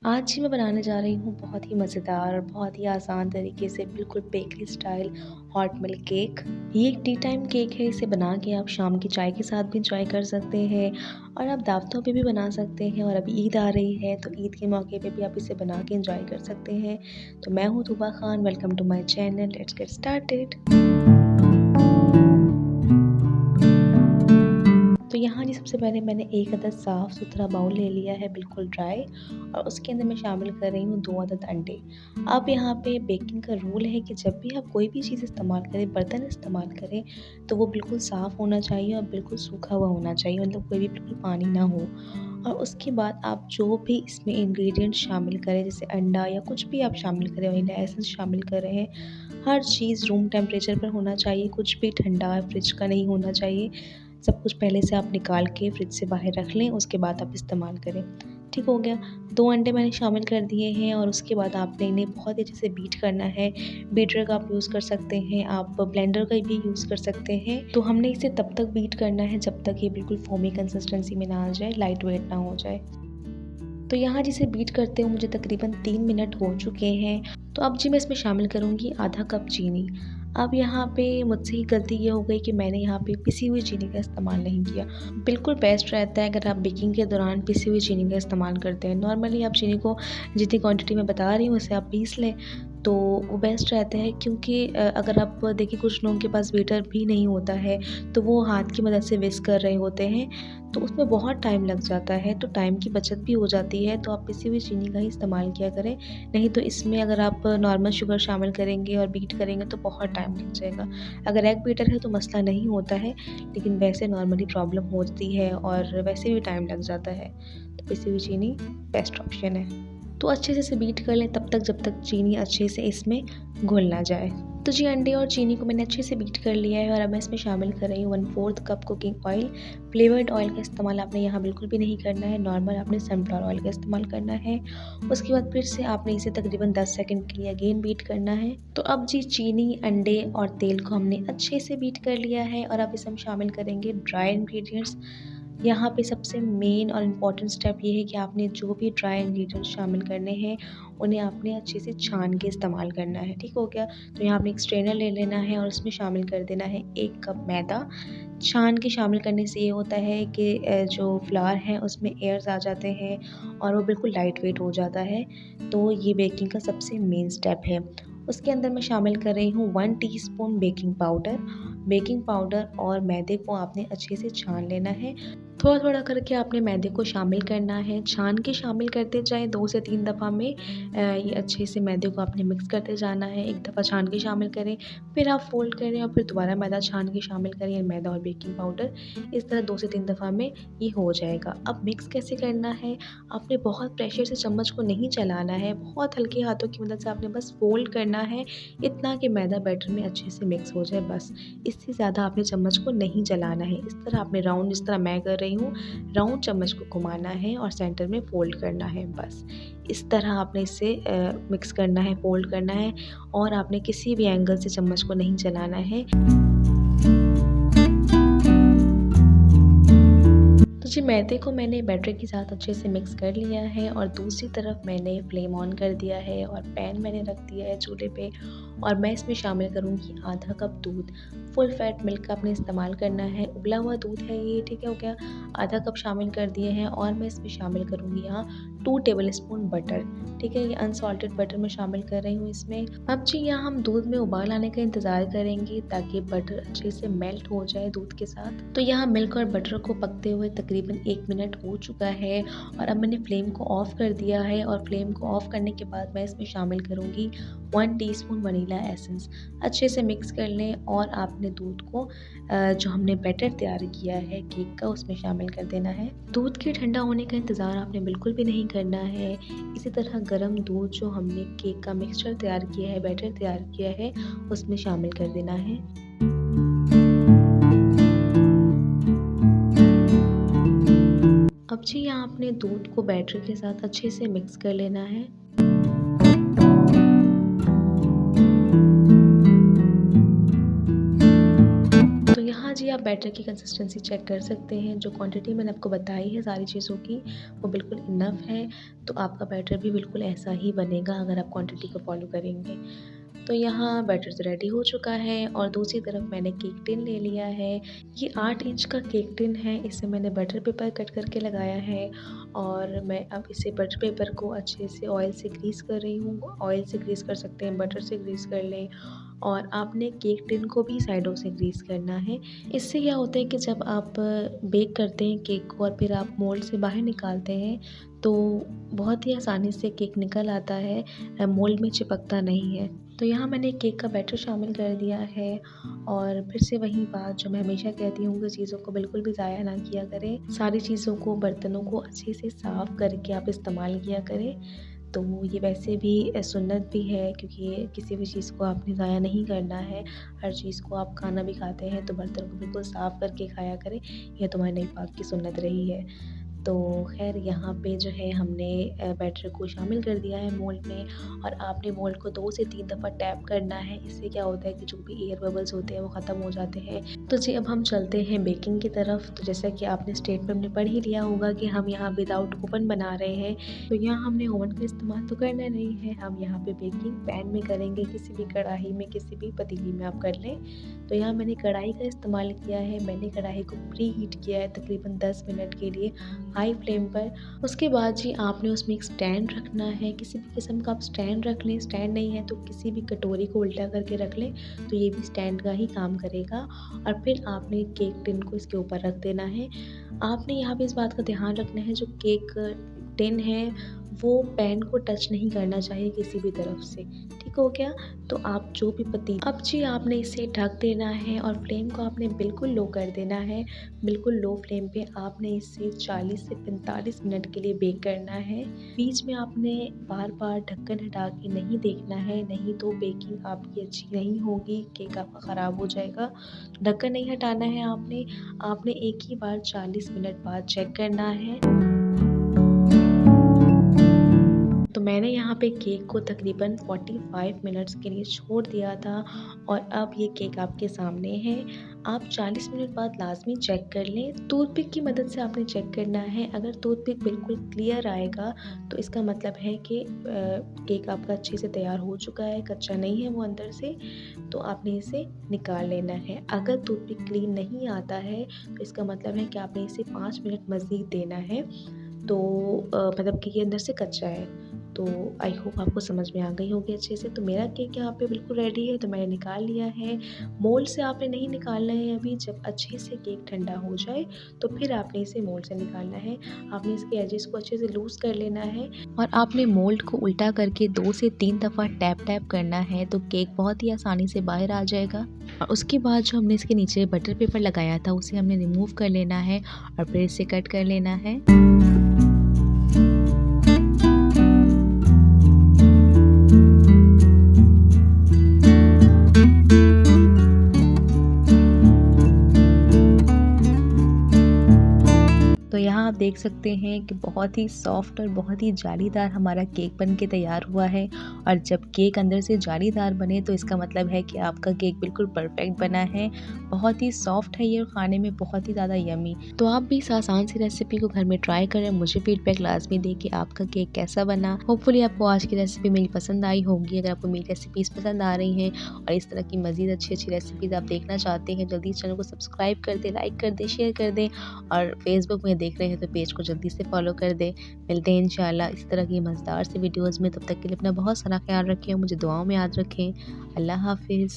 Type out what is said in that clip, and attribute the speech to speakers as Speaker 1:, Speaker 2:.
Speaker 1: आज जी मैं बनाने जा रही हूँ बहुत ही मज़ेदार और बहुत ही आसान तरीके से बिल्कुल bakery style hot milk cake. ये एक टी टाइम केक है, इसे बना के आप शाम की चाय के साथ भी एंजॉय कर सकते हैं और आप दावतों पे भी बना सकते हैं और अभी ईद आ रही है तो ईद के मौके पे भी आप इसे बना के एंजॉय कर सकते हैं। तो मैं हूँ Tuba Khan, welcome to my channel, let's get started. तो यहाँ जी सबसे पहले मैंने एक अदद साफ़-सुथरा बाउल ले लिया है बिल्कुल ड्राई और उसके अंदर मैं शामिल कर रही हूँ 2 अदद अंडे। अब यहाँ पे बेकिंग का रूल है कि जब भी आप कोई भी चीज़ इस्तेमाल करें, बर्तन इस्तेमाल करें, तो वो बिल्कुल साफ़ होना चाहिए और बिल्कुल सूखा हुआ होना चाहिए, मतलब कोई भी बिल्कुल पानी ना हो। और उसके बाद आप जो भी इसमें इंग्रीडिएंट्स शामिल करें, जैसे अंडा या कुछ भी आप शामिल करें, वनीला एसेंस शामिल कर रहे हैं, हर चीज़ रूम टेम्परेचर पर होना चाहिए, कुछ भी ठंडा फ्रिज का नहीं होना चाहिए। सब कुछ पहले से आप निकाल के फ्रिज से बाहर रख लें, उसके बाद आप इस्तेमाल करें। ठीक हो गया? 2 अंडे मैंने शामिल कर दिए हैं और उसके बाद आपने इन्हें बहुत ही अच्छे से बीट करना है। बीटर का आप यूज़ कर सकते हैं, आप ब्लेंडर का भी यूज़ कर सकते हैं। तो हमने इसे तब तक बीट करना है जब तक ये बिल्कुल फोमी कंसिस्टेंसी में ना आ जाए, लाइट वेट ना हो जाए। तो यहाँ जिसे बीट करते हुए मुझे तकरीबन 3 मिनट हो चुके हैं। तो अब जी मैं इसमें शामिल करूँगी आधा कप चीनी। अब यहाँ पे मुझसे ही गलती ये हो गई कि मैंने यहाँ पे पिसी हुई चीनी का इस्तेमाल नहीं किया। बिल्कुल बेस्ट रहता है अगर आप बेकिंग के दौरान पिसी हुई चीनी का इस्तेमाल करते हैं। नॉर्मली आप चीनी को जितनी क्वांटिटी में बता रही हूँ उसे आप पीस लें, तो वो बेस्ट रहता है, क्योंकि अगर आप देखिए कुछ लोगों के पास बीटर भी नहीं होता है, तो वो हाथ की मदद से विस्क कर रहे होते हैं, तो उसमें बहुत टाइम लग जाता है, तो टाइम की बचत भी हो जाती है। तो आप पिसी हुई चीनी का ही इस्तेमाल किया करें, नहीं तो इसमें अगर आप नॉर्मल शुगर शामिल करेंगे और बीट करेंगे तो बहुत टाइम लग जाएगा। अगर एग बीटर है तो मसला नहीं होता है, लेकिन वैसे नॉर्मली प्रॉब्लम होती है और वैसे भी टाइम लग जाता है, तो पिसी हुई चीनी बेस्ट ऑप्शन है। तो अच्छे से इसे बीट कर लें तब तक जब तक चीनी अच्छे से इसमें घुल ना जाए। तो जी अंडे और चीनी को मैंने अच्छे से बीट कर लिया है और अब मैं इसमें शामिल कर रही हूँ 1/4 cup cooking oil. Flavoured oil का इस्तेमाल आपने यहाँ बिल्कुल भी नहीं करना है, नॉर्मल आपने सनफ्लावर ऑयल का इस्तेमाल करना है। उसके बाद फिर से आपने इसे तकरीबन 10 सेकंड के लिए अगेन बीट करना है। तो अब जी चीनी, अंडे और तेल को हमने अच्छे से बीट कर लिया है और अब इसे हम शामिल करेंगे ड्राई इंग्रेडिएंट्स। यहाँ पे सबसे मेन और इम्पॉर्टेंट स्टेप ये है कि आपने जो भी ड्राई इंग्रेडिएंट्स शामिल करने हैं, उन्हें आपने अच्छे से छान के इस्तेमाल करना है, ठीक हो गया? तो यहाँ आपने एक स्ट्रेनर ले लेना है और उसमें शामिल कर देना है 1 कप मैदा। छान के शामिल करने से ये होता है कि जो फ्लावर है उसमें एयर्स आ जाते हैं और वो बिल्कुल लाइट वेट हो जाता है, तो ये बेकिंग का सबसे मेन स्टेप है। उसके अंदर मैं शामिल कर रही हूँ 1 teaspoon baking powder. Baking powder और मैदे को आपने अच्छे से छान लेना है। थोड़ा-थोड़ा करके आपने मैदे को शामिल करना है, छान के शामिल करते जाएँ 2 से 3 दफ़ा में। ये अच्छे से मैदे को आपने मिक्स करते जाना है, एक दफ़ा छान के शामिल करें, फिर आप फ़ोल्ड करें और फिर दोबारा मैदा छान के शामिल करें, मैदा और बेकिंग पाउडर। इस तरह 2 से 3 दफ़ा में ये हो जाएगा। अब मिक्स कैसे करना है, आपने बहुत प्रेशर से चम्मच को नहीं चलाना है, बहुत हल्के हाथों की मदद से आपने बस फ़ोल्ड करना है, इतना कि मैदा बैटर में अच्छे से मिक्स हो जाए बस। इससे ज़्यादा आपने चम्मच को नहीं चलाना है। इस तरह आपने राउंड, जिस तरह मैं कर रही हूँ, राउंड चम्मच को घुमाना है और सेंटर में फ़ोल्ड करना है बस। इस तरह आपने इसे मिक्स करना है, फ़ोल्ड करना है और आपने किसी भी एंगल से चम्मच को नहीं चलाना है। तो जी मैदे को मैंने बैटर के साथ अच्छे से मिक्स कर लिया है और दूसरी तरफ मैंने फ्लेम ऑन कर दिया है और पैन मैंने रख दिया है चूल्हे पे और मैं इसमें शामिल करूँगी आधा कप दूध। फुल फैट मिल्क का आपने इस्तेमाल करना है, उबला हुआ दूध है ये, ठीक है हो गया? आधा कप शामिल कर दिए हैं और मैं इसमें शामिल करूँगी यहाँ 2 टेबलस्पून बटर, ठीक है? ये अनसॉल्टेड बटर मैं शामिल कर रही हूँ इसमें। अब जी यहाँ हम दूध में उबाल आने का इंतज़ार करेंगे ताकि बटर अच्छे से मेल्ट हो जाए दूध के साथ। तो यहाँ मिल्क और बटर को पकते हुए तकरीबन 1 मिनट हो चुका है और अब मैंने फ्लेम को ऑफ़ कर दिया है और फ्लेम को ऑफ़ करने के बाद मैं इसमें शामिल करूँगी 1 टीस्पून वनीला एसेंस। अच्छे से मिक्स कर लें और आपने दूध को जो हमने बैटर तैयार किया है केक का, उसमें शामिल कर देना है। दूध के ठंडा होने का इंतज़ार आपने बिल्कुल भी नहीं करना है। इसी तरह गर्म दूध जो हमने केक का मिक्सचर तैयार किया है, बैटर तैयार किया है, उसमें शामिल कर देना है। अब जी यहाँ आपने दूध को बैटर के साथ अच्छे से मिक्स कर लेना है। तो यहाँ यहाँ जी आप बैटर की कंसिस्टेंसी चेक कर सकते हैं। जो क्वांटिटी मैंने आपको बताई है सारी चीज़ों की, वो बिल्कुल इनफ है। तो आपका बैटर भी बिल्कुल ऐसा ही बनेगा अगर आप क्वांटिटी को फ़ॉलो करेंगे। तो यहाँ बैटर तो रेडी हो चुका है और दूसरी तरफ मैंने केक टिन ले लिया है। ये 8 इंच का केक टिन है, इसे मैंने बटर पेपर कट करके लगाया है और मैं अब इसे बटर पेपर को अच्छे से ऑयल से ग्रीस कर रही हूँ। ऑयल से ग्रीस कर सकते हैं, बटर से ग्रीस कर लें और आपने केक टिन को भी साइडों से ग्रीस करना है। इससे क्या होता है कि जब आप बेक करते हैं केक को और फिर आप मोल्ड से बाहर निकालते हैं, तो बहुत ही आसानी से केक निकल आता है, मोल्ड में चिपकता नहीं है। तो यहाँ मैंने केक का बैटर शामिल कर दिया है और फिर से वही बात जो मैं हमेशा कहती हूँ कि चीज़ों को बिल्कुल भी ज़ाया ना किया करें। सारी चीज़ों को, बर्तनों को अच्छे से साफ़ करके आप इस्तेमाल किया करें। तो ये वैसे भी सुन्नत भी है, क्योंकि किसी भी चीज़ को आपने ज़ाया नहीं करना है। हर चीज़ को, आप खाना भी खाते हैं तो बर्तन को बिल्कुल साफ़ करके खाया करें। ये तो हमारे नबी पाक की सुन्नत रही है। तो ख़ैर यहाँ पे जो है हमने बैटर को शामिल कर दिया है मोल्ड में और आपने मोल्ड को 2 से 3 दफ़ा टैप करना है। इससे क्या होता है कि जो भी एयर बबल्स होते हैं वो ख़त्म हो जाते हैं। तो जी अब हम चलते हैं बेकिंग की तरफ। तो जैसा कि आपने स्टेटमेंट में पढ़ ही लिया होगा कि हम यहाँ विदाउट ओवन बना रहे हैं। तो यहाँ हमने ओवन का इस्तेमाल तो करना नहीं है, हम यहाँ पे बेकिंग पैन में करेंगे। किसी भी कढ़ाई में, किसी भी पतीली में आप कर लें। तो यहाँ मैंने कढ़ाई का इस्तेमाल किया है। मैंने कढ़ाई को प्री हीट किया है तकरीबन 10 मिनट के लिए हाई फ्लेम पर। उसके बाद जी आपने उसमें एक स्टैंड रखना है। किसी भी किस्म का आप स्टैंड रख लें, स्टैंड नहीं है तो किसी भी कटोरी को उल्टा करके रख लें, तो ये भी स्टैंड का ही काम करेगा। और फिर आपने केक टिन को इसके ऊपर रख देना है। आपने यहाँ पे इस बात का ध्यान रखना है, जो केक टिन है वो पैन को टच नहीं करना चाहिए किसी भी तरफ से। ठीक हो गया? तो आप जो भी अब जी आपने इसे ढक देना है और फ्लेम को आपने बिल्कुल लो कर देना है। बिल्कुल लो फ्लेम पे आपने इसे 40 से 45 मिनट के लिए बेक करना है। बीच में आपने बार-बार ढक्कन हटा के नहीं देखना है, नहीं तो बेकिंग आपकी अच्छी नहीं होगी, केक आपका ख़राब हो जाएगा। ढक्कन नहीं हटाना है आपने। आपने एक ही बार 40 मिनट बाद चेक करना है। तो मैंने यहाँ पे केक को तकरीबन 45 मिनट्स के लिए छोड़ दिया था और अब ये केक आपके सामने है। आप 40 मिनट बाद लाज़मी चेक कर लें। टूथपिक की मदद से आपने चेक करना है। अगर टूथपिक बिल्कुल क्लियर आएगा तो इसका मतलब है कि केक आपका अच्छे से तैयार हो चुका है, कच्चा नहीं है वो अंदर से। तो आपने इसे निकाल लेना है। अगर टूथपिक क्लीन नहीं आता है तो इसका मतलब है कि आपने इसे 5 मिनट मज़ीद देना है। तो मतलब कि ये अंदर से कच्चा है। तो आई होप आपको समझ में आ गई होगी अच्छे से। तो मेरा केक यहाँ पे बिल्कुल रेडी है, तो मैंने निकाल लिया है। मोल्ड से आपने नहीं निकालना है अभी, जब अच्छे से केक ठंडा हो जाए तो फिर आपने इसे मोल्ड से निकालना है। आपने इसके एजेस को अच्छे से लूज़ कर लेना है और आपने मोल्ड को उल्टा करके 2 से 3 दफ़ा टैप करना है, तो केक बहुत ही आसानी से बाहर आ जाएगा। और उसके बाद जो हमने इसके नीचे बटर पेपर लगाया था उसे हमने रिमूव कर लेना है और फिर इसे कट कर लेना है। तो यहाँ आप देख सकते हैं कि बहुत ही सॉफ्ट और बहुत ही जालीदार हमारा केक बन के तैयार हुआ है। और जब केक अंदर से जालीदार बने तो इसका मतलब है कि आपका केक बिल्कुल परफेक्ट बना है। बहुत ही सॉफ्ट है ये और खाने में बहुत ही ज़्यादा यमी। तो आप भी इस आसान सी रेसिपी को घर में ट्राई करें। मुझे फीडबैक लाजमी दें कि आपका केक कैसा बना। होपफुली आपको आज की रेसिपी मेरी पसंद आई होगी। अगर आपको मेरी रेसिपीज़ पसंद आ रही हैं और इस तरह की मज़ीद अच्छी रेसिपीज़ आप देखना चाहते हैं, जल्दी चैनल को सब्सक्राइब कर दें, लाइक कर दें, शेयर कर दें और फेसबुक में देख रहे हैं तो पेज को जल्दी से फॉलो कर दें। मिलते हैं इंशाल्लाह इस तरह की मज़ेदार सी वीडियोज़ में। तब तक के लिए अपना बहुत सारा ख्याल रखें, मुझे दुआओं में याद रखें। अल्लाह हाफ़िज़।